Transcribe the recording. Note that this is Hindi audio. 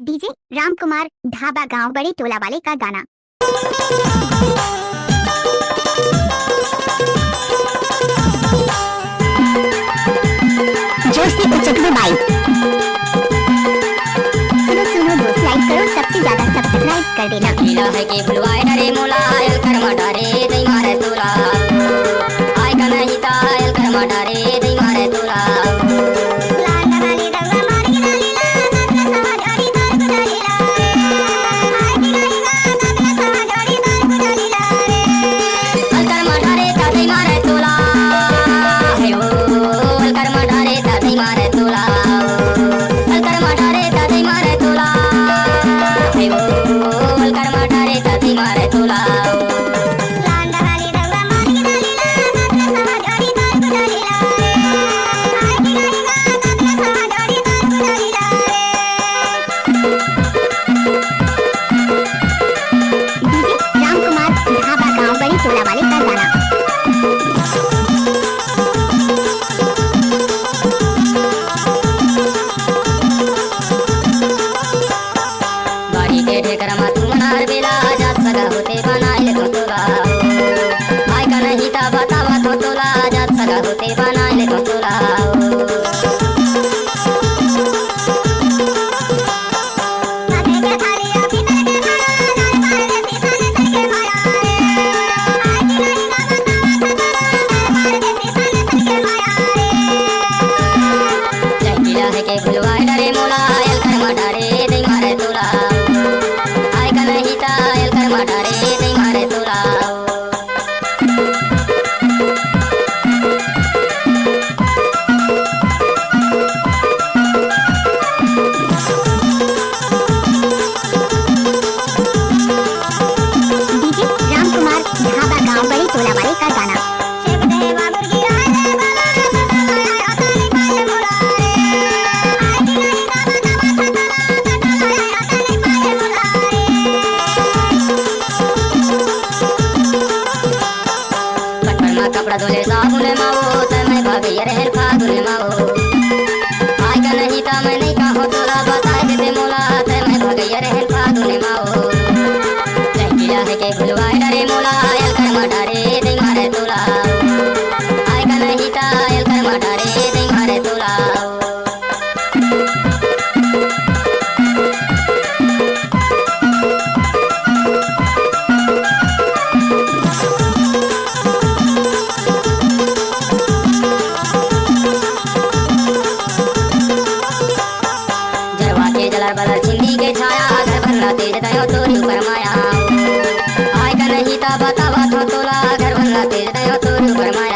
डीजे राम कुमार ढाबा गांव बड़े टोला वाले का गाना। जोश से उचकवे बाई। सुनो सुनो दोस्त, लाइक करो, सबसे ज्यादा सब्सक्राइब कर देना। नीला है के बुलवाए डरे मोला आयल कर मटारे दई मारे तोला आय का नहीं ता आयल कर मटारे दई मारे तोला टोला वाले का गाना। बाड़ी के ढेकर मा तू मनार बेला जात सगा होते बनाइले तो तोला आय का नहीं ता बतावा तो तोला जात सगा होते बनाइले तो तोला के बुलवाए डरे मोला आयल कर मटारे दई मारे तोला आय का नहीं ता आयल कर मटारे दई मारे तोला डीजे राम कुमार ढाबा गांव बड़े टोला वाले का गाना। कपड़ा धोले साबुन मावो त मैं भाभी रहल फागुन मावो आय का नहीं ता मैं नहीं कहो तोला बताए देते मोला त मैं भाभी रहल फागुन मावो लहकिया है के बुलवाए डरे मोला आयल कर मटारे दई मारे तोला आय का नहीं ता आयल कर मटारे दई मारे तोला जलर बलर चिंदी के छाया घर भरना तेज दयो तोरी ऊपर माया आय का नहीं ता बतावा तो तोला घर भरना तेज दयो तोरी ऊपर माया